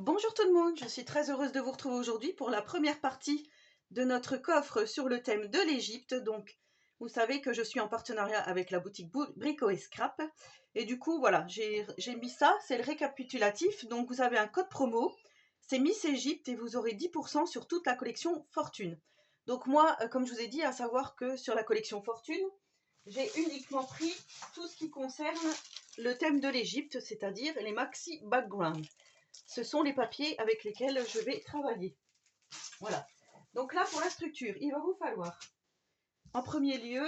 Bonjour tout le monde, je suis très heureuse de vous retrouver aujourd'hui pour la première partie de notre coffre sur le thème de l'Égypte. Donc, vous savez que je suis en partenariat avec la boutique Brico et Scrap. Et du coup, voilà, j'ai mis ça, c'est le récapitulatif. Donc, vous avez un code promo, c'est Miss Égypte et vous aurez 10% sur toute la collection Fortune. Donc moi, comme je vous ai dit, à savoir que sur la collection Fortune, j'ai uniquement pris tout ce qui concerne le thème de l'Égypte, c'est-à-dire les maxi background. Ce sont les papiers avec lesquels je vais travailler. Voilà. Donc là, pour la structure, il va vous falloir, en premier lieu,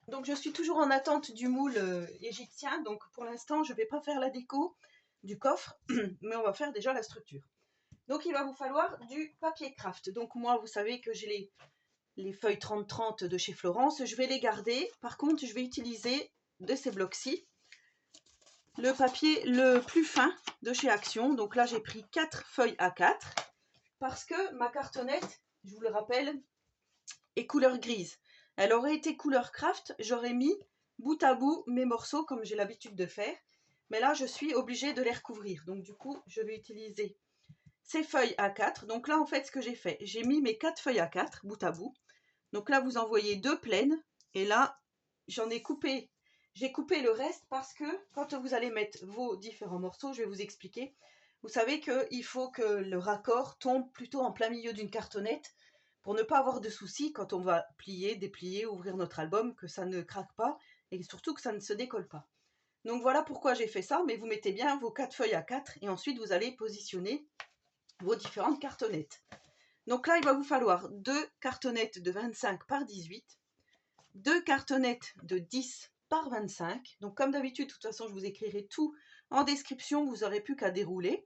donc je suis toujours en attente du moule égyptien. Donc pour l'instant, je ne vais pas faire la déco du coffre, mais on va faire déjà la structure. Donc il va vous falloir du papier craft. Donc moi, vous savez que j'ai les feuilles 30-30 de chez Florence. Je vais les garder. Par contre, je vais utiliser de ces blocs-ci le papier le plus fin de chez Action. Donc là, j'ai pris 4 feuilles A4 parce que ma cartonnette, je vous le rappelle, est couleur grise. Elle aurait été couleur craft, j'aurais mis bout à bout mes morceaux comme j'ai l'habitude de faire. Mais là, je suis obligée de les recouvrir. Donc du coup, je vais utiliser ces feuilles A4. Donc là, en fait, ce que j'ai fait, j'ai mis mes 4 feuilles A4 bout à bout. Donc là, vous en voyez 2 pleines. Et là, j'en ai coupé. J'ai coupé le reste parce que quand vous allez mettre vos différents morceaux, je vais vous expliquer. Vous savez qu'il faut que le raccord tombe plutôt en plein milieu d'une cartonnette pour ne pas avoir de soucis quand on va plier, déplier, ouvrir notre album, que ça ne craque pas et surtout que ça ne se décolle pas. Donc voilà pourquoi j'ai fait ça, mais vous mettez bien vos 4 feuilles à 4 et ensuite vous allez positionner vos différentes cartonnettes. Donc là, il va vous falloir 2 cartonnettes de 25 par 18, 2 cartonnettes de 10 par 25. Donc comme d'habitude, de toute façon, je vous écrirai tout en description, vous n'aurez plus qu'à dérouler.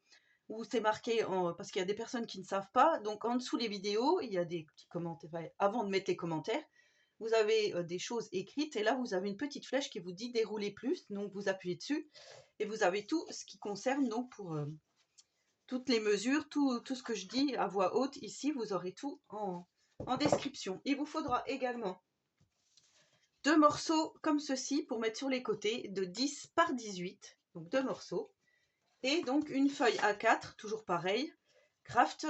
Où c'est marqué, parce qu'il y a des personnes qui ne savent pas, donc en dessous les vidéos, il y a des petits commentaires, avant de mettre les commentaires, vous avez des choses écrites, et là vous avez une petite flèche qui vous dit dérouler plus, donc vous appuyez dessus, et vous avez tout ce qui concerne, donc pour toutes les mesures, tout ce que je dis à voix haute ici, vous aurez tout en description. Il vous faudra également 2 morceaux comme ceci pour mettre sur les côtés de 10 par 18, donc 2 morceaux. Et donc une feuille A4, toujours pareil, craft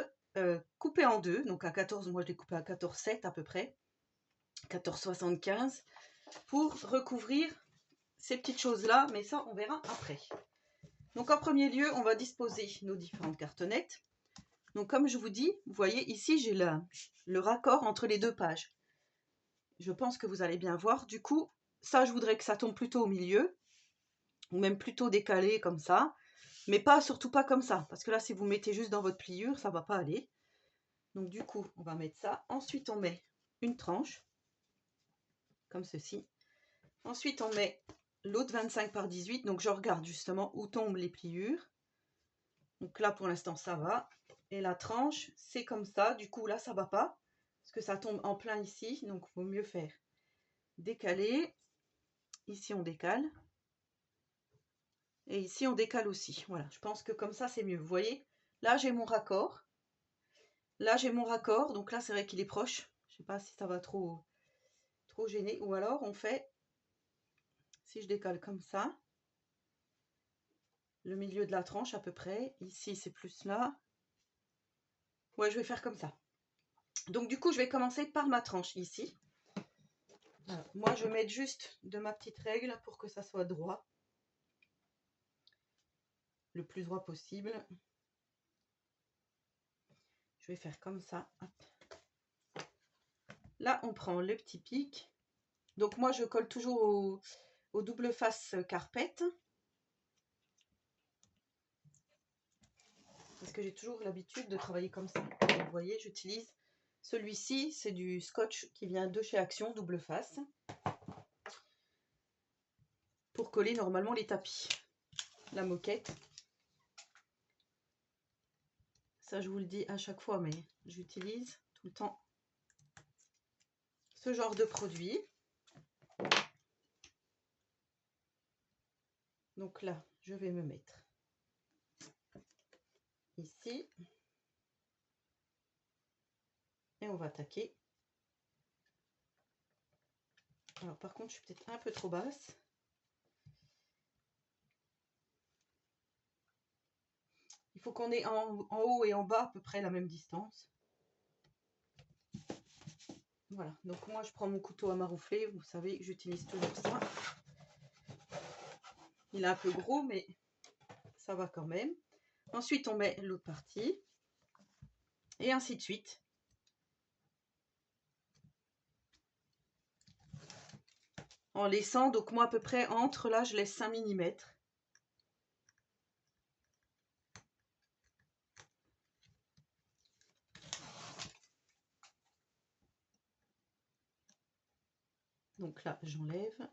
coupée en deux, donc à 14, moi je l'ai coupé à 14,7 à peu près, 14,75, pour recouvrir ces petites choses-là, mais ça on verra après. Donc en premier lieu, on va disposer nos différentes cartonnettes. Donc comme je vous dis, vous voyez ici j'ai le raccord entre les 2 pages. Je pense que vous allez bien voir. Du coup, ça je voudrais que ça tombe plutôt au milieu, ou même plutôt décalé comme ça. Mais pas, surtout pas comme ça, parce que là, si vous mettez juste dans votre pliure, ça ne va pas aller. Donc du coup, on va mettre ça. Ensuite, on met une tranche, comme ceci. Ensuite, on met l'autre 25 par 18. Donc je regarde justement où tombent les pliures. Donc là, pour l'instant, ça va. Et la tranche, c'est comme ça. Du coup, là, ça ne va pas, parce que ça tombe en plein ici. Donc, il vaut mieux faire décaler. Ici, on décale. Et ici, on décale aussi. Voilà, je pense que comme ça, c'est mieux. Vous voyez, là, j'ai mon raccord. Là, j'ai mon raccord. Donc là, c'est vrai qu'il est proche. Je ne sais pas si ça va trop gêner. Ou alors, on fait, si je décale comme ça, le milieu de la tranche à peu près. Ici, c'est plus là. Ouais, je vais faire comme ça. Donc, du coup, je vais commencer par ma tranche ici. Voilà. Moi, je vais mettre juste de ma petite règle pour que ça soit droit. Le plus droit possible. Je vais faire comme ça. Hop. Là, on prend le petit pic. Donc, moi, je colle toujours au double face carpette. Parce que j'ai toujours l'habitude de travailler comme ça. Donc, vous voyez, j'utilise celui-ci, c'est du scotch qui vient de chez Action, double face. Pour coller normalement les tapis. La moquette. Ça, je vous le dis à chaque fois, mais j'utilise tout le temps ce genre de produit. Donc là, je vais me mettre ici. Et on va attaquer. Alors par contre, je suis peut-être un peu trop basse. Il faut qu'on ait en haut et en bas à peu près la même distance. Voilà, donc moi je prends mon couteau à maroufler, vous savez, j'utilise toujours ça. Il est un peu gros, mais ça va quand même. Ensuite, on met l'autre partie. Et ainsi de suite. En laissant, donc moi à peu près entre, là je laisse 5 mm. Donc là, j'enlève.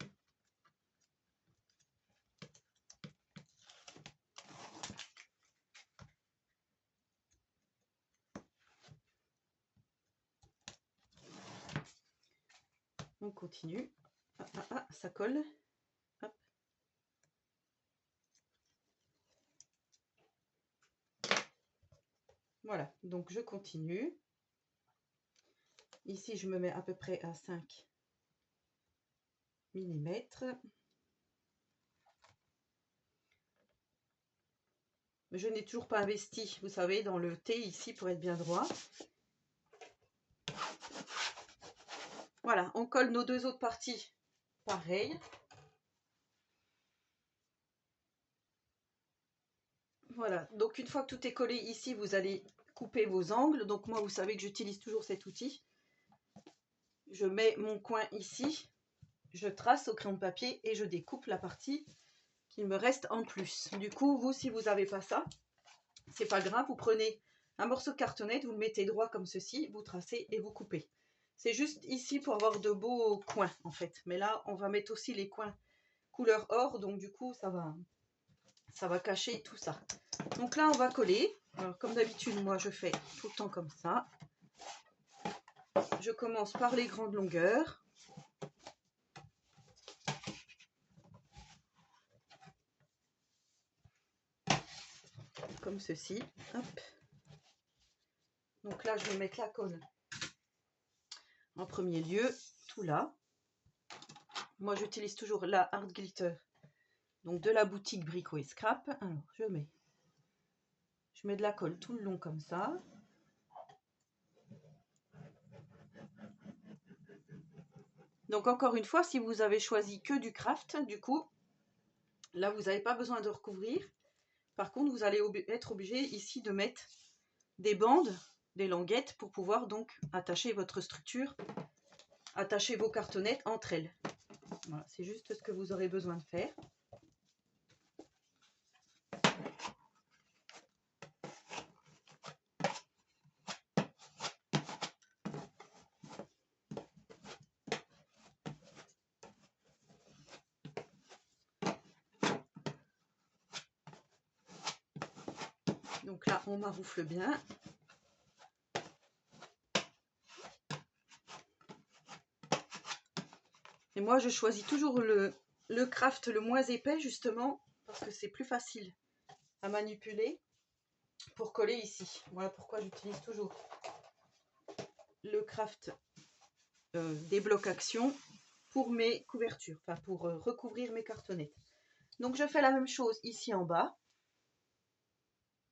On continue. Ça colle. Hop. Voilà, donc je continue. Ici, je me mets à peu près à 5 mm. Je n'ai toujours pas investi, vous savez, dans le T ici pour être bien droit. Voilà, on colle nos deux autres parties pareil. Voilà, donc une fois que tout est collé ici, vous allez couper vos angles. Donc moi, vous savez que j'utilise toujours cet outil. Je mets mon coin ici, je trace au crayon de papier et je découpe la partie qu'il me reste en plus. Du coup, vous, si vous n'avez pas ça, c'est pas grave, vous prenez un morceau de cartonnette, vous le mettez droit comme ceci, vous tracez et vous coupez. C'est juste ici pour avoir de beaux coins en fait. Mais là, on va mettre aussi les coins couleur or, donc du coup, ça va cacher tout ça. Donc là, on va coller. Alors, comme d'habitude, moi, je fais tout le temps comme ça. Je commence par les grandes longueurs. Comme ceci. Hop. Donc là, je vais mettre la colle en premier lieu, tout là. Moi, j'utilise toujours la Art Glitter, donc de la boutique Brico et Scrap. Alors, je mets de la colle tout le long comme ça. Donc encore une fois, si vous avez choisi que du craft, du coup, là, vous n'avez pas besoin de recouvrir. Par contre, vous allez être obligé ici de mettre des bandes, des languettes pour pouvoir donc attacher votre structure, attacher vos cartonnettes entre elles. Voilà, c'est juste ce que vous aurez besoin de faire. Donc là, on maroufle bien. Et moi, je choisis toujours le craft le moins épais, justement, parce que c'est plus facile à manipuler pour coller ici. Voilà pourquoi j'utilise toujours le craft des blocs action pour mes couvertures, enfin pour recouvrir mes cartonnettes. Donc je fais la même chose ici en bas.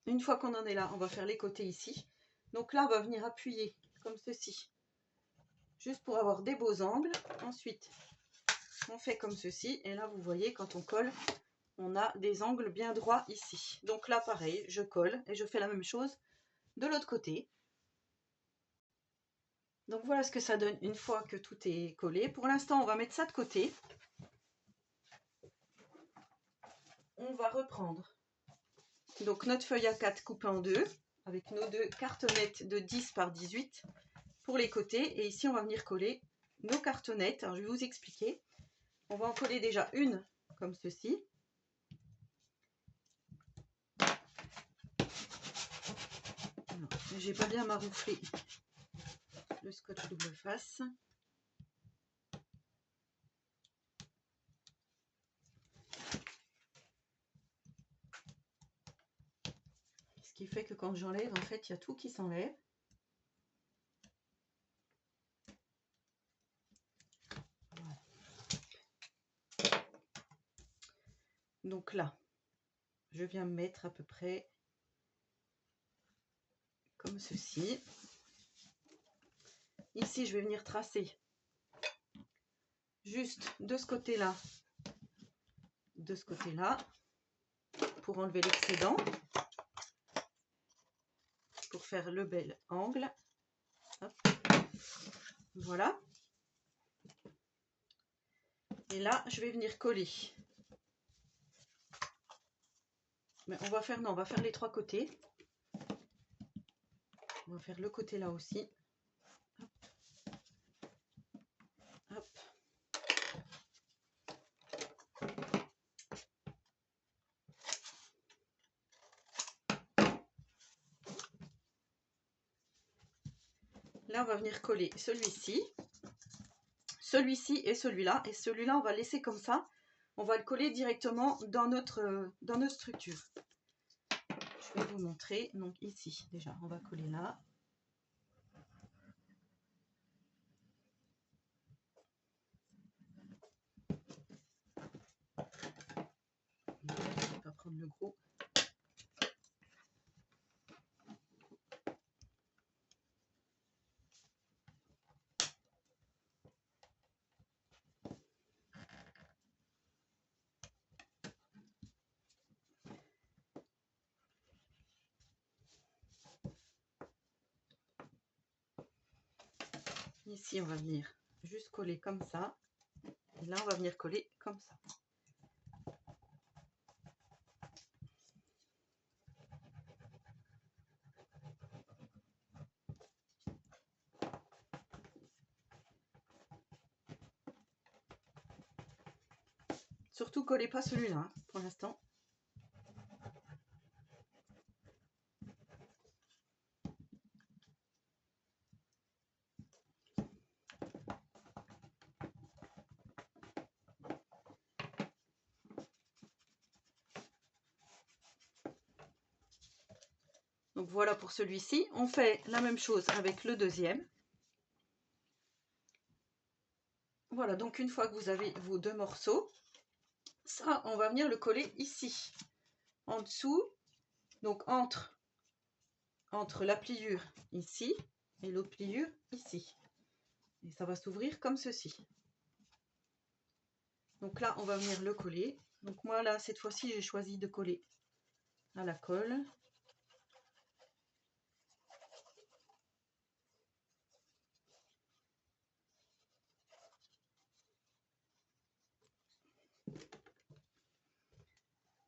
Une fois qu'on en est là, on va faire les côtés ici. Donc là, on va venir appuyer comme ceci, juste pour avoir des beaux angles. Ensuite, on fait comme ceci. Et là, vous voyez, quand on colle, on a des angles bien droits ici. Donc là, pareil, je colle et je fais la même chose de l'autre côté. Donc voilà ce que ça donne une fois que tout est collé. Pour l'instant, on va mettre ça de côté. On va reprendre donc notre feuille A4 coupée en deux avec nos deux cartonnettes de 10 par 18 pour les côtés. Et ici, on va venir coller nos cartonnettes. Alors, je vais vous expliquer. On va en coller déjà une comme ceci. J'ai pas bien marouflé le scotch double face. Ce qui fait que quand j'enlève, en fait, il y a tout qui s'enlève. Voilà. Donc là, je viens mettre à peu près comme ceci. Ici, je vais venir tracer juste de ce côté-là, pour enlever l'excédent, pour faire le bel angle. Hop. Voilà. Et là, je vais venir coller. Mais on va faire, non, on va faire les 3 côtés. On va faire le côté là aussi. Hop. Hop. Là, on va venir coller celui-ci et celui-là. Et celui-là, on va laisser comme ça. On va le coller directement dans notre structure. Je vais vous montrer. Donc ici, déjà, on va coller là. Je vais pas prendre le gros. Ici, on va venir juste coller comme ça. Et là, on va venir coller comme ça. Surtout, collez pas celui-là, hein, pour l'instant. Donc voilà pour celui-ci. On fait la même chose avec le deuxième. Voilà, donc une fois que vous avez vos 2 morceaux, ça, on va venir le coller ici, en dessous, donc entre la pliure ici et l'autre pliure ici. Et ça va s'ouvrir comme ceci. Donc là, on va venir le coller. Donc moi, là, cette fois-ci, j'ai choisi de coller à la colle.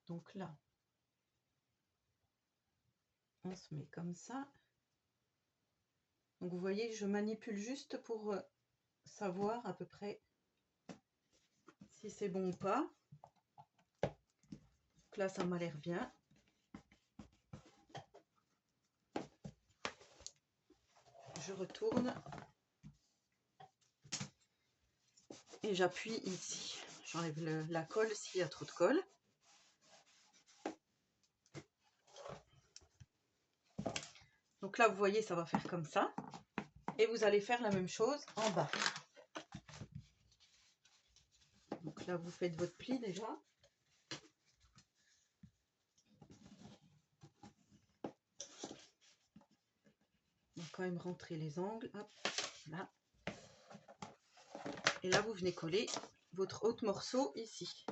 Donc là, on se met comme ça. Donc vous voyez, je manipule juste pour savoir à peu près si c'est bon ou pas. Donc là, ça m'a l'air bien. Je retourne et j'appuie ici. J'enlève la colle s'il y a trop de colle. Donc là, vous voyez, ça va faire comme ça. Et vous allez faire la même chose en bas. Donc là, vous faites votre pli déjà. On va quand même rentrer les angles. Hop, là. Et là, vous venez coller votre autre morceau ici.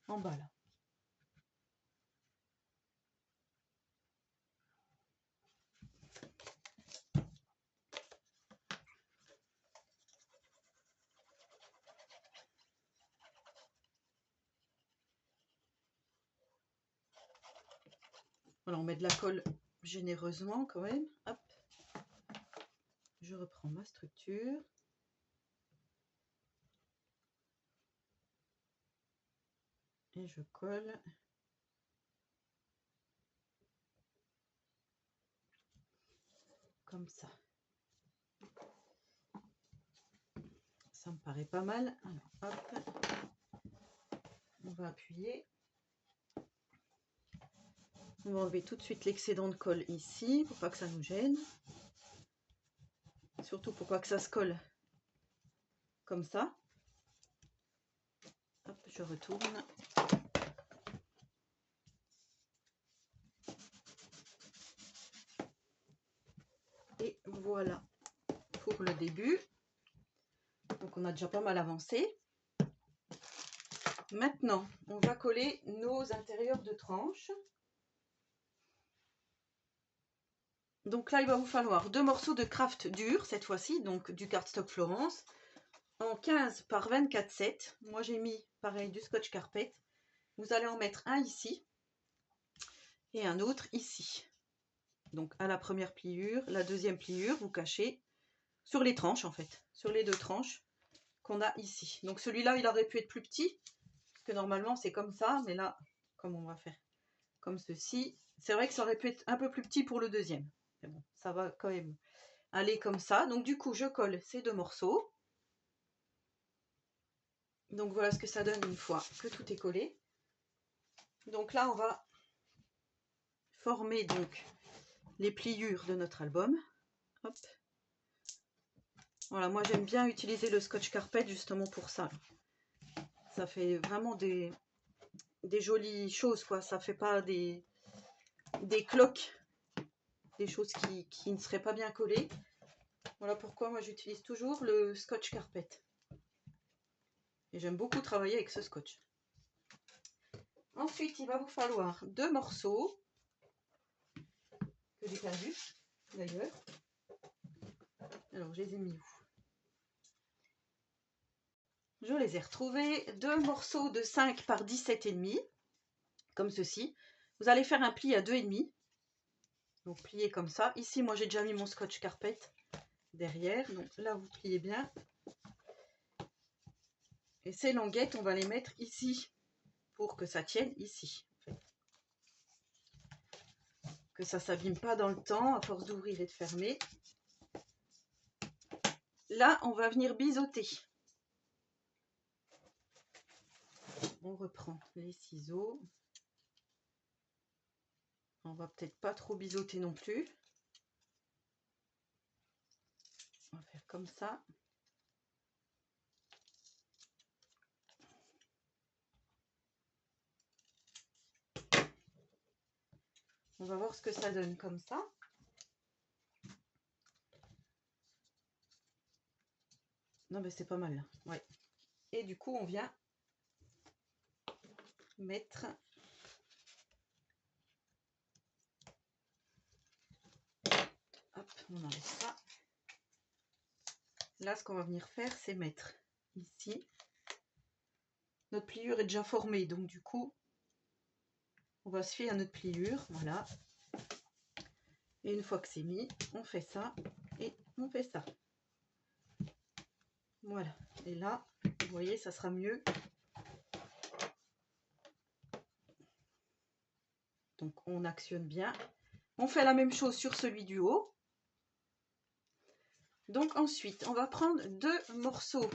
En bas, là. Voilà, on met de la colle généreusement quand même. Hop. Je reprends ma structure. Et je colle. Comme ça. Ça me paraît pas mal. Alors, hop. On va appuyer. On va enlever tout de suite l'excédent de colle ici, pour pas que ça nous gêne. Surtout pour pas que ça se colle comme ça. Hop, je retourne. Et voilà pour le début. Donc on a déjà pas mal avancé. Maintenant, on va coller nos intérieurs de tranches. Donc là, il va vous falloir 2 morceaux de craft dur, cette fois-ci, donc du cardstock Florence, en 15 par 24/7. Moi, j'ai mis, pareil, du scotch carpet. Vous allez en mettre un ici et un autre ici. Donc à la première pliure, la deuxième pliure, vous cachez sur les tranches, en fait, sur les 2 tranches qu'on a ici. Donc celui-là, il aurait pu être plus petit, parce que normalement, c'est comme ça, mais là, comme on va faire comme ceci, c'est vrai que ça aurait pu être un peu plus petit pour le deuxième. Mais bon, ça va quand même aller comme ça. Donc du coup, je colle ces 2 morceaux. Donc voilà ce que ça donne une fois que tout est collé. Donc là, on va former donc les pliures de notre album. Hop. Voilà, moi j'aime bien utiliser le scotch carpet justement pour ça. Ça fait vraiment des jolies choses, quoi. Ça fait pas des cloques, des choses qui ne seraient pas bien collées. Voilà pourquoi moi j'utilise toujours le scotch carpet. Et j'aime beaucoup travailler avec ce scotch. Ensuite, il va vous falloir 2 morceaux que j'ai perdus d'ailleurs. Alors, je les ai mis où? Je les ai retrouvés. 2 morceaux de 5 par 17,5, comme ceci. Vous allez faire un pli à 2,5. Donc, pliez comme ça. Ici, moi, j'ai déjà mis mon scotch carpet derrière. Donc là, vous pliez bien. Et ces languettes, on va les mettre ici pour que ça tienne ici. En fait. Que ça ne s'abîme pas dans le temps à force d'ouvrir et de fermer. Là, on va venir biseauter. On reprend les ciseaux. On va peut-être pas trop biseauter non plus. On va faire comme ça. On va voir ce que ça donne comme ça. Non, mais c'est pas mal. Ouais. Et du coup, on vient mettre hop, on enlève ça. Là, ce qu'on va venir faire, c'est mettre ici. Notre pliure est déjà formée, donc du coup, on va se fier à notre pliure. Voilà. Et une fois que c'est mis, on fait ça et on fait ça. Voilà. Et là, vous voyez, ça sera mieux. Donc, on actionne bien. On fait la même chose sur celui du haut. Donc, ensuite, on va prendre 2 morceaux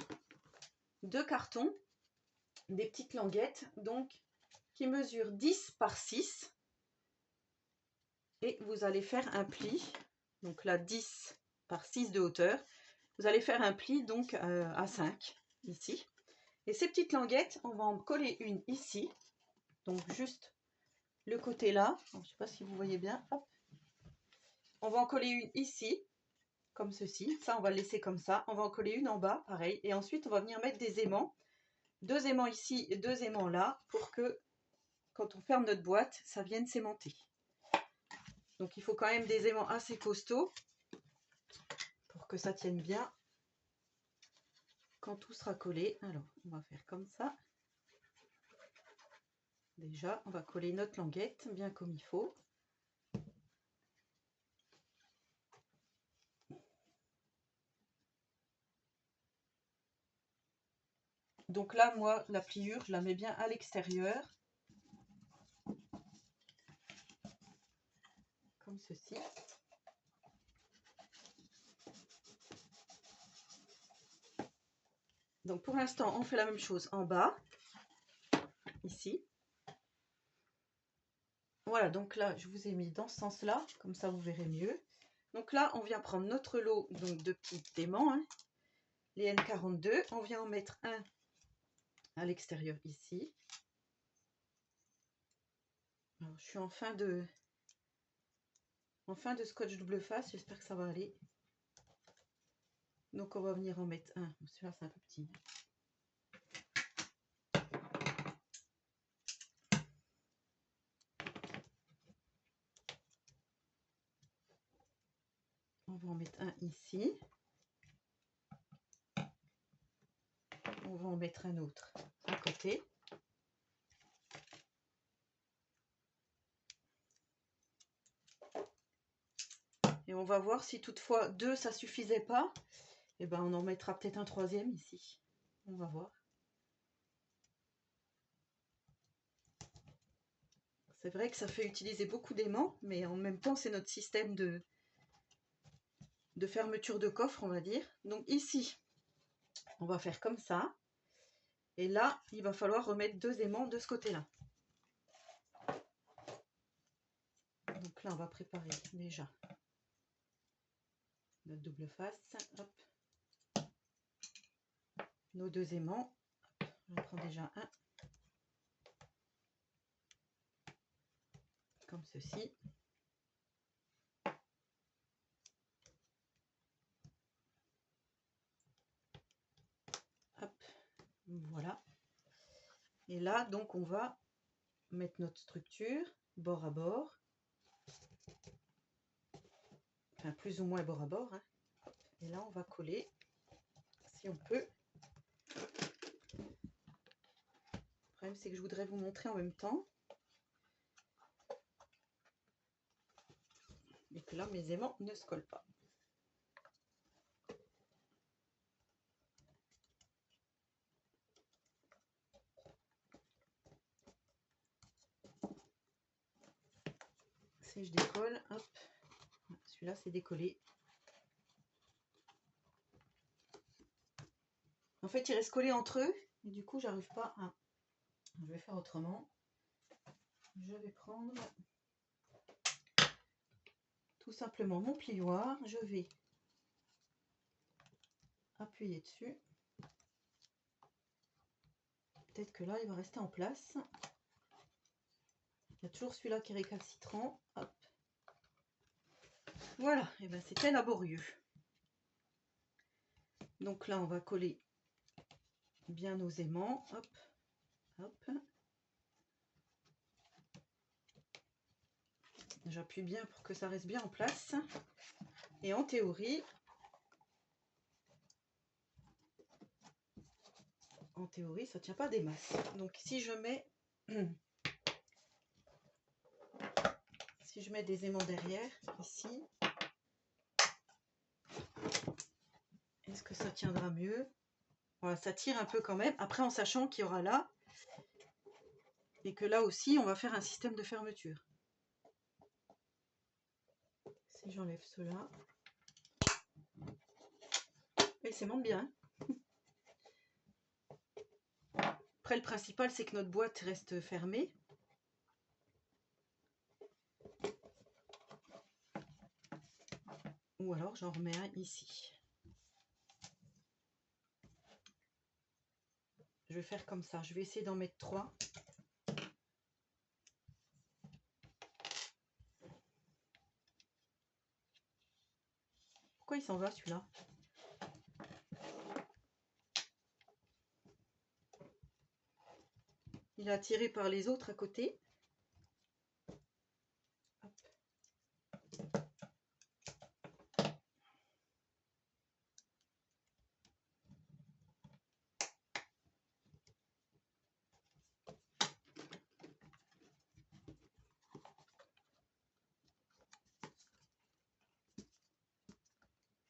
de carton, des petites languettes, donc qui mesurent 10 par 6. Et vous allez faire un pli. Donc là, 10 par 6 de hauteur. Vous allez faire un pli donc à 5 ici. Et ces petites languettes, on va en coller une ici. Donc juste le côté là. Je ne sais pas si vous voyez bien. Hop. On va en coller une ici, comme ceci. Ça, on va le laisser comme ça. On va en coller une en bas, pareil. Et ensuite, on va venir mettre des aimants. 2 aimants ici et 2 aimants là, pour que quand on ferme notre boîte, ça vienne s'aimanter. Donc il faut quand même des aimants assez costauds pour que ça tienne bien quand tout sera collé. Alors on va faire comme ça. Déjà, on va coller notre languette bien comme il faut. Donc là, moi, la pliure, je la mets bien à l'extérieur. Comme ceci. Donc pour l'instant, on fait la même chose en bas. Ici. Voilà, donc là, je vous ai mis dans ce sens-là. Comme ça, vous verrez mieux. Donc là, on vient prendre notre lot donc, de petits aimants. Hein, les N42. On vient en mettre un à l'extérieur ici. Alors, je suis en fin de en fin de scotch double face. J'espère que ça va aller. Donc on va venir en mettre un. Celui-là c'est un peu petit. On va en mettre un ici. On va en mettre un autre à côté. Et on va voir si toutefois 2 ça suffisait pas. Et ben on en mettra peut-être un troisième ici. On va voir. C'est vrai que ça fait utiliser beaucoup d'aimants, mais en même temps c'est notre système de fermeture de coffre, on va dire. Donc ici, on va faire comme ça. Et là, il va falloir remettre 2 aimants de ce côté-là. Donc là, on va préparer déjà notre double face. Hop. Nos 2 aimants. On prend déjà un. Comme ceci. Hop. Voilà. Et là, donc, on va mettre notre structure bord à bord. Enfin, plus ou moins bord à bord. Hein. Et là, on va coller, si on peut. Le problème, c'est que je voudrais vous montrer en même temps. Et que là, mes aimants ne se collent pas. Si je décolle, hop, celui-là, c'est décollé. En fait, ils restent collés entre eux. Et du coup, j'arrive pas à... Je vais faire autrement. Je vais prendre tout simplement mon plioir. Je vais appuyer dessus. Peut-être que là, il va rester en place. Il y a toujours celui-là qui est récalcitrant. Hop. Voilà, et ben c'était laborieux. Donc là, on va coller bien nos aimants. Hop, hop. J'appuie bien pour que ça reste bien en place. Et en théorie, ça tient pas des masses. Donc si je mets des aimants derrière, ici, est-ce que ça tiendra mieux? Voilà, ça tire un peu quand même. Après, en sachant qu'il y aura là, et que là aussi, on va faire un système de fermeture. Si j'enlève cela, et c'est monte bien. Après, le principal, c'est que notre boîte reste fermée. Ou alors, j'en remets un ici. Je vais faire comme ça. Je vais essayer d'en mettre 3. Pourquoi il s'en va, celui-là? Il est attiré par les autres à côté. Hop.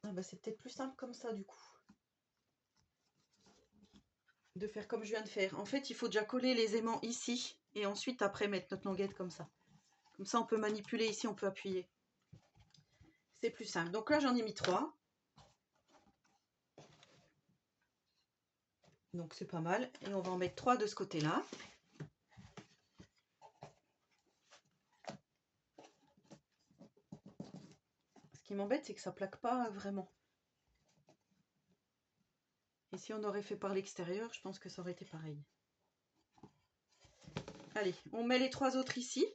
Ah bah c'est peut-être plus simple comme ça du coup. De faire comme je viens de faire. En fait, il faut déjà coller les aimants ici. Et ensuite, après, mettre notre languette comme ça. Comme ça, on peut manipuler ici, on peut appuyer. C'est plus simple. Donc là, j'en ai mis 3. Donc c'est pas mal. Et on va en mettre 3 de ce côté-là. Ce qui m'embête, c'est que ça plaque pas vraiment. Et si on aurait fait par l'extérieur, je pense que ça aurait été pareil. Allez, on met les 3 autres ici.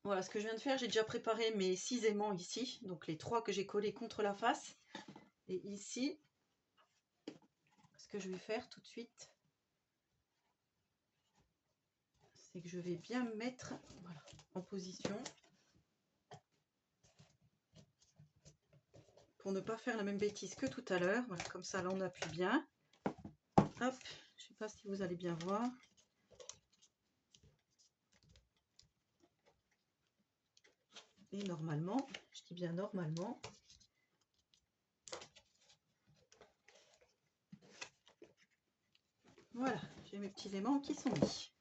Voilà ce que je viens de faire. J'ai déjà préparé mes 6 aimants ici, donc les 3 que j'ai collés contre la face. Et ici, ce que je vais faire tout de suite, c'est que je vais bien me mettre voilà, en position pour ne pas faire la même bêtise que tout à l'heure. Voilà, comme ça là on appuie bien. Hop, je sais pas si vous allez bien voir. Et normalement, je dis bien normalement, voilà, j'ai mes petits aimants qui sont mis.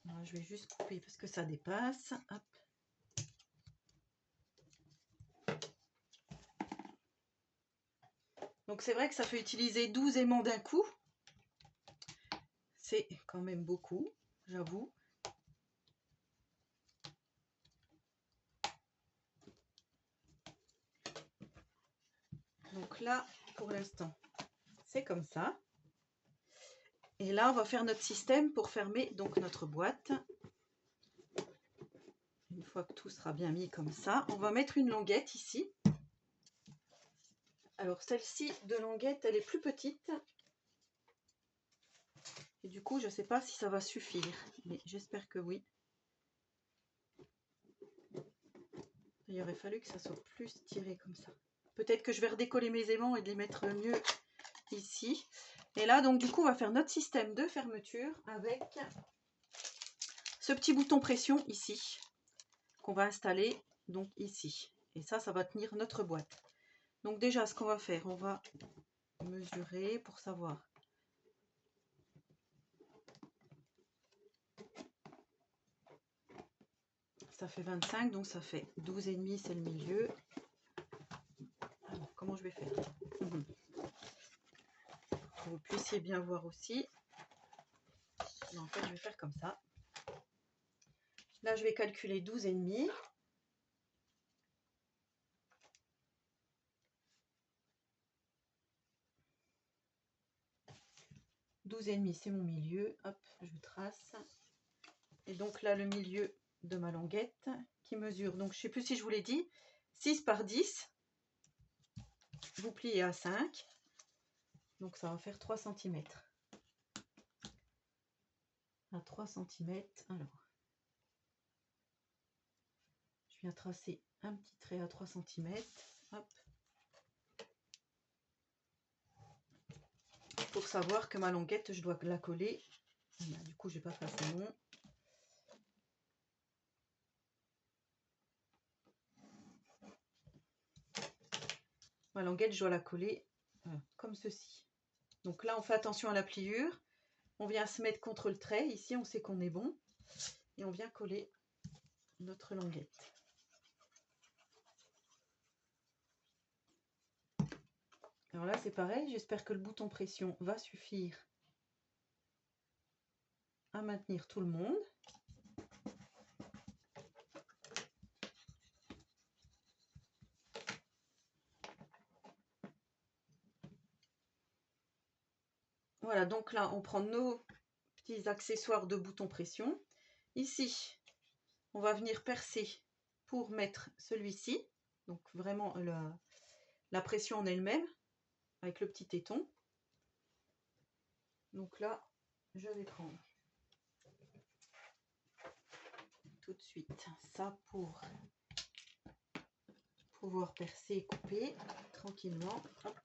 Alors, je vais juste couper parce que ça dépasse. Hop. Donc c'est vrai que ça fait utiliser 12 aimants d'un coup. C'est quand même beaucoup, j'avoue. Donc là, pour l'instant, c'est comme ça. Et là, on va faire notre système pour fermer donc notre boîte. Une fois que tout sera bien mis comme ça, on va mettre une languette ici. Alors celle-ci de languette, elle est plus petite. Et du coup, je ne sais pas si ça va suffire, mais j'espère que oui. Il aurait fallu que ça soit plus tiré comme ça. Peut-être que je vais redécoller mes aimants et de les mettre mieux ici. Et là, donc du coup, on va faire notre système de fermeture avec ce petit bouton pression ici, qu'on va installer donc ici. Et ça va tenir notre boîte. Donc déjà, ce qu'on va faire, on va mesurer pour savoir. Ça fait 25, donc ça fait 12,5, c'est le milieu. Alors, comment je vais faire pour que vous puissiez bien voir aussi. En fait, je vais faire comme ça. Là, je vais calculer 12,5. C'est mon milieu. Hop, je trace. Et donc là, le milieu de ma languette qui mesure, donc je ne sais plus si je vous l'ai dit, 6 par 10. Vous pliez à 5. Donc ça va faire 3 cm. À 3 cm. Alors, je viens tracer un petit trait à 3 cm. Hop. Pour savoir que ma languette, je dois la coller. Du coup, je n'ai pas fait assez long. Ma languette, je dois la coller comme ceci. Donc là, on fait attention à la pliure. On vient se mettre contre le trait. Ici, on sait qu'on est bon. Et on vient coller notre languette. Alors là, c'est pareil. J'espère que le bouton pression va suffire à maintenir tout le monde. Voilà, donc là, on prend nos petits accessoires de bouton pression. Ici, on va venir percer pour mettre celui-ci. Donc vraiment la pression en elle-même avec le petit téton. Donc là, je vais prendre tout de suite ça pour pouvoir percer et couper tranquillement. Hop.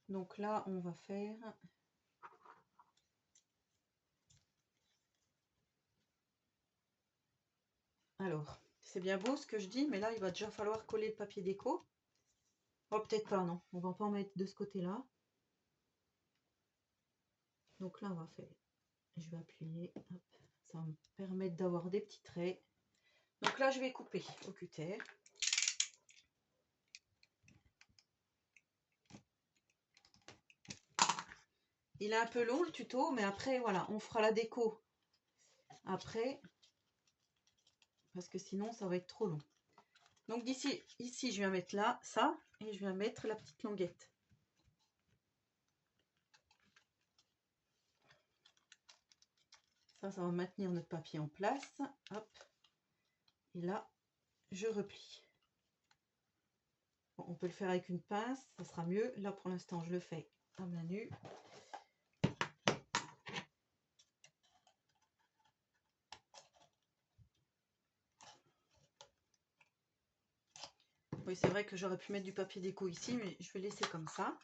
Donc là, on va faire alors, c'est bien beau ce que je dis, mais là, il va déjà falloir coller le papier déco. Oh, peut-être pas, non. On va pas en mettre de ce côté-là. Donc là, on va faire... Je vais appuyer. Hop. Ça va me permettre d'avoir des petits traits. Donc là, je vais couper au cutter. Il est un peu long, le tuto, mais après, voilà, on fera la déco après. Parce que sinon, ça va être trop long. Donc d'ici, ici, je viens mettre là, ça. Et je viens mettre la petite languette. Ça va maintenir notre papier en place. Hop. Et là, je replie. Bon, on peut le faire avec une pince, ça sera mieux. Là, pour l'instant, je le fais à main nue. Oui, c'est vrai que j'aurais pu mettre du papier déco ici, mais je vais laisser comme ça.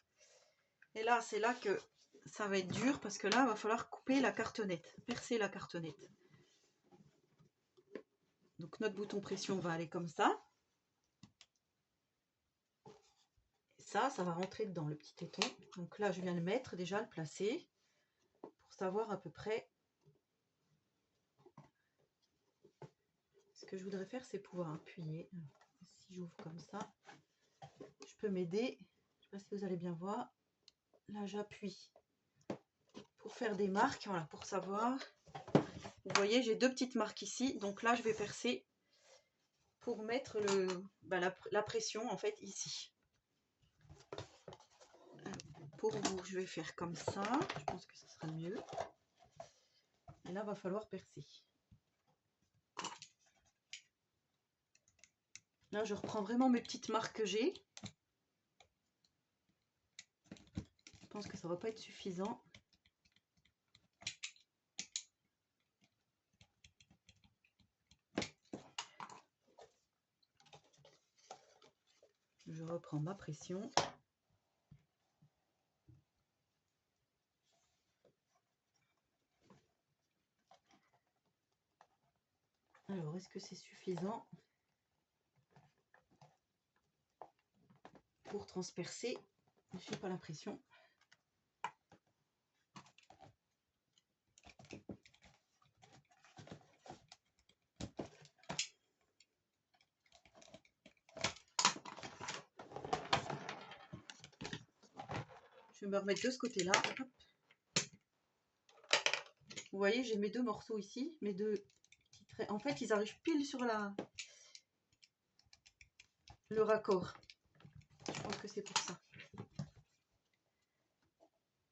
Et là, c'est là que ça va être dur, parce que là, il va falloir couper la cartonnette, percer la cartonnette. Donc, notre bouton pression va aller comme ça. Et ça va rentrer dedans, le petit téton. Donc là, je viens le mettre, déjà le placer, pour savoir à peu près. Ce que je voudrais faire, c'est pouvoir appuyer. Si j'ouvre comme ça, je peux m'aider. Je ne sais pas si vous allez bien voir. Là, j'appuie pour faire des marques, voilà, pour savoir. Vous voyez, j'ai deux petites marques ici. Donc là, je vais percer pour mettre la pression, en fait, ici. Pour vous, je vais faire comme ça. Je pense que ce sera mieux. Et là, il va falloir percer. Là, je reprends vraiment mes petites marques que j'ai. Je pense que ça ne va pas être suffisant. Je reprends ma pression. Alors, est-ce que c'est suffisant pour transpercer? Je n'ai pas l'impression. Je vais me remettre de ce côté-là. Vous voyez, j'ai mes deux morceaux ici, mes deux petits traits. En fait, ils arrivent pile sur le raccord. Je pense que c'est pour ça.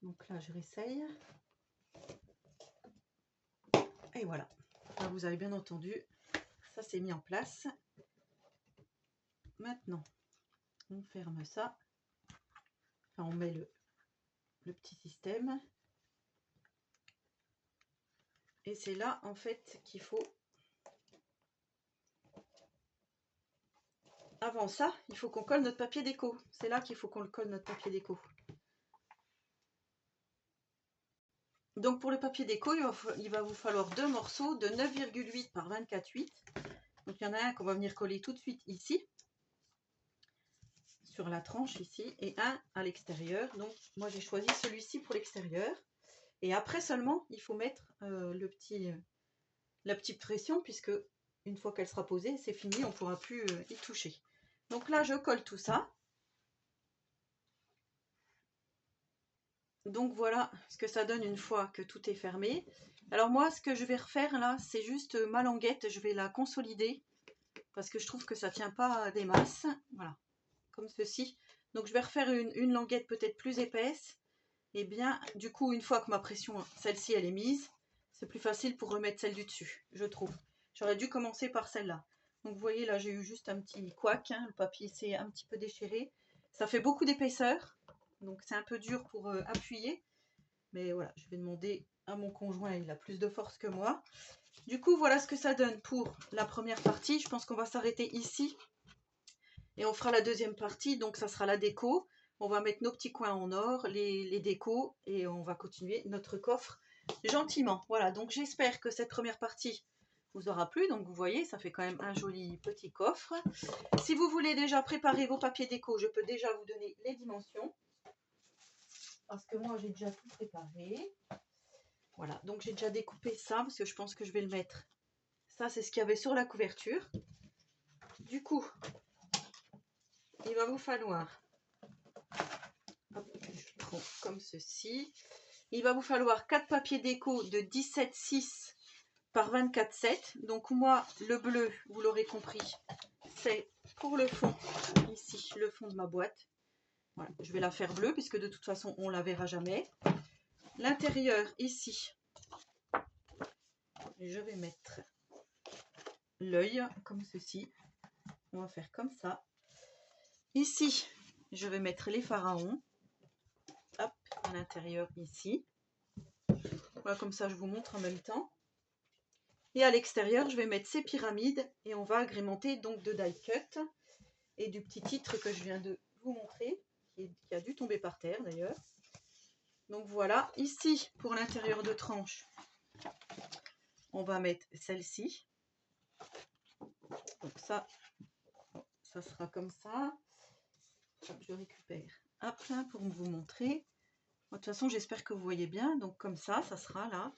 Donc là, je réessaye. Et voilà. Là, vous avez bien entendu, ça s'est mis en place. Maintenant, on ferme ça. Enfin, on met le petit système. Et c'est là, en fait, qu'il faut... Avant ça, il faut qu'on colle notre papier déco. C'est là qu'il faut qu'on le colle, notre papier déco. Donc pour le papier déco, il va vous falloir deux morceaux de 9,8 par 24,8. Donc il y en a un qu'on va venir coller tout de suite ici, sur la tranche ici, et un à l'extérieur. Donc moi j'ai choisi celui-ci pour l'extérieur. Et après seulement, il faut mettre la petite pression, puisque une fois qu'elle sera posée, c'est fini, on ne pourra plus y toucher. Donc là, je colle tout ça. Donc voilà ce que ça donne une fois que tout est fermé. Alors moi, ce que je vais refaire là, c'est juste ma languette. Je vais la consolider parce que je trouve que ça ne tient pas des masses. Voilà, comme ceci. Donc je vais refaire une languette peut-être plus épaisse. Et bien, du coup, une fois que ma pression, celle-ci, elle est mise, c'est plus facile pour remettre celle du dessus, je trouve. J'aurais dû commencer par celle-là. Donc vous voyez, là, j'ai eu juste un petit couac. Hein, le papier s'est un petit peu déchiré. Ça fait beaucoup d'épaisseur. Donc c'est un peu dur pour appuyer. Mais voilà, je vais demander à mon conjoint, il a plus de force que moi. Du coup, voilà ce que ça donne pour la première partie. Je pense qu'on va s'arrêter ici. Et on fera la deuxième partie, donc ça sera la déco. On va mettre nos petits coins en or, les décos, et on va continuer notre coffre gentiment. Voilà, donc j'espère que cette première partie vous aura plu. Donc vous voyez, ça fait quand même un joli petit coffre. Si vous voulez déjà préparer vos papiers déco, je peux déjà vous donner les dimensions. Parce que moi, j'ai déjà tout préparé. Voilà, donc j'ai déjà découpé ça, parce que je pense que je vais le mettre. Ça, c'est ce qu'il y avait sur la couverture. Du coup, il va vous falloir... Hop, je prends comme ceci. Il va vous falloir 4 papiers déco de 17,6 par 24,7. Donc moi, le bleu, vous l'aurez compris, c'est pour le fond, ici, le fond de ma boîte. Voilà, je vais la faire bleue, puisque de toute façon, on ne la verra jamais. L'intérieur, ici, Et je vais mettre l'œil comme ceci. On va faire comme ça. Ici, je vais mettre les pharaons. Hop, à l'intérieur ici. Voilà, comme ça je vous montre en même temps. Et à l'extérieur, je vais mettre ces pyramides et on va agrémenter donc de die cut et du petit titre que je viens de vous montrer, qui a dû tomber par terre d'ailleurs. Donc voilà, ici pour l'intérieur de tranche, on va mettre celle-ci. Donc ça sera comme ça. Je récupère à plein pour vous montrer. De toute façon, j'espère que vous voyez bien. Donc comme ça sera là.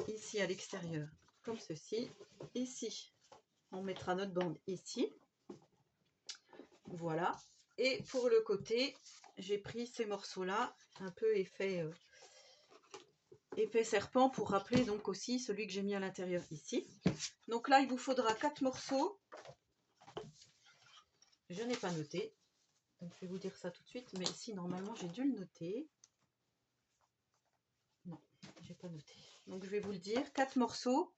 Ici à l'extérieur, comme ceci. Ici, on mettra notre bande ici. Voilà. Et pour le côté, j'ai pris ces morceaux-là, un peu effet serpent, pour rappeler donc aussi celui que j'ai mis à l'intérieur ici. Donc là, il vous faudra 4 morceaux. Je n'ai pas noté. Donc je vais vous dire ça tout de suite, mais si normalement j'ai dû le noter. Non, j'ai pas noté. Donc je vais vous le dire, 4 morceaux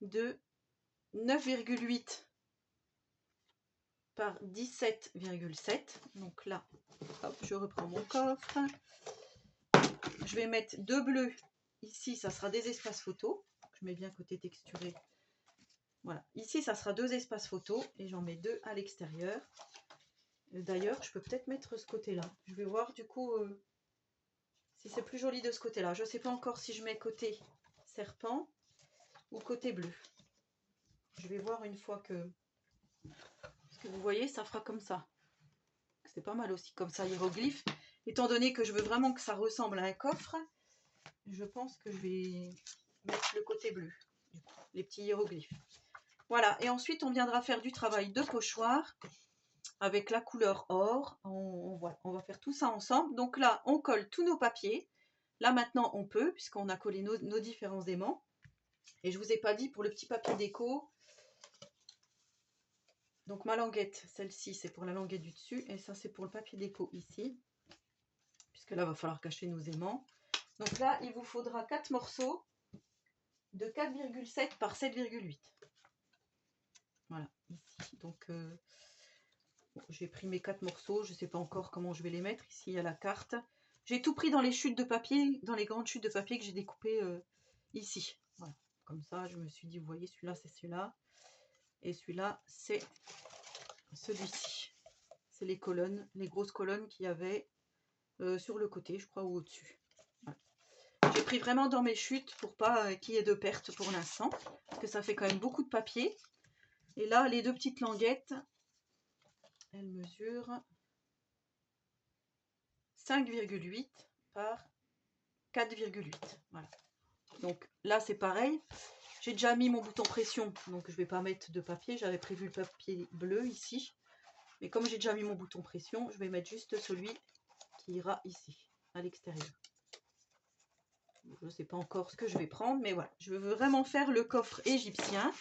de 9,8 par 17,7. Donc là, hop, je reprends mon coffre. Je vais mettre 2 bleus. Ici, ça sera des espaces photos. Je mets bien côté texturé. Voilà. Ici, ça sera 2 espaces photos et j'en mets 2 à l'extérieur. D'ailleurs, je peux peut-être mettre ce côté-là. Je vais voir du coup si c'est plus joli de ce côté-là. Je ne sais pas encore si je mets côté serpent ou côté bleu. Je vais voir une fois que... Parce que vous voyez, ça fera comme ça. C'est pas mal aussi comme ça, hiéroglyphe. Étant donné que je veux vraiment que ça ressemble à un coffre, je pense que je vais mettre le côté bleu. Du coup, les petits hiéroglyphes. Voilà, et ensuite on viendra faire du travail de pochoir avec la couleur or. On va faire tout ça ensemble. Donc là, on colle tous nos papiers. Là maintenant, on peut, puisqu'on a collé nos différents aimants. Et je ne vous ai pas dit pour le petit papier déco. Donc ma languette, celle-ci, c'est pour la languette du dessus. Et ça, c'est pour le papier déco ici. Puisque là, il va falloir cacher nos aimants. Donc là, il vous faudra 4 morceaux de 4,7 par 7,8. Voilà, ici. Donc, j'ai pris mes 4 morceaux. Je ne sais pas encore comment je vais les mettre. Ici, il y a la carte. J'ai tout pris dans les chutes de papier, dans les grandes chutes de papier que j'ai découpées ici. Voilà. Comme ça, je me suis dit, vous voyez, celui-là, c'est celui-là. Et celui-là, c'est celui-ci. C'est les colonnes, les grosses colonnes qu'il y avait sur le côté, je crois, ou au-dessus. Voilà. J'ai pris vraiment dans mes chutes pour pas qu'il y ait de perte pour l'instant. Parce que ça fait quand même beaucoup de papier. Et là, les 2 petites languettes, elles mesurent 5,8 par 4,8. Voilà. Donc là, c'est pareil. J'ai déjà mis mon bouton pression, donc je ne vais pas mettre de papier. J'avais prévu le papier bleu ici. Mais comme j'ai déjà mis mon bouton pression, je vais mettre juste celui qui ira ici, à l'extérieur. Je ne sais pas encore ce que je vais prendre, mais voilà. Je veux vraiment faire le coffre égyptien.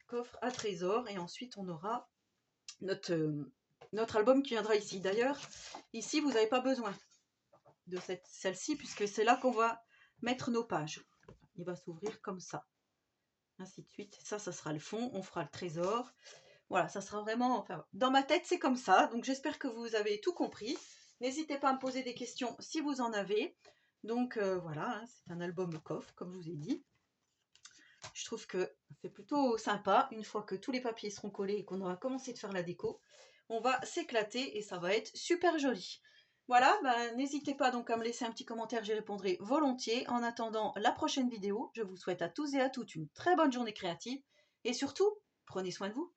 Coffre à trésor. Et ensuite, on aura notre album qui viendra ici. D'ailleurs, ici, vous n'avez pas besoin de celle-ci, puisque c'est là qu'on va mettre nos pages. Il va s'ouvrir comme ça. Ainsi de suite. Ça sera le fond. On fera le trésor. Voilà, ça sera vraiment... Enfin, dans ma tête, c'est comme ça. Donc, j'espère que vous avez tout compris. N'hésitez pas à me poser des questions si vous en avez. Donc, voilà, hein, c'est un album coffre, comme je vous ai dit. Je trouve que c'est plutôt sympa. Une fois que tous les papiers seront collés et qu'on aura commencé de faire la déco, on va s'éclater et ça va être super joli. Voilà, ben, n'hésitez pas donc à me laisser un petit commentaire, j'y répondrai volontiers. En attendant la prochaine vidéo, je vous souhaite à tous et à toutes une très bonne journée créative et surtout, prenez soin de vous.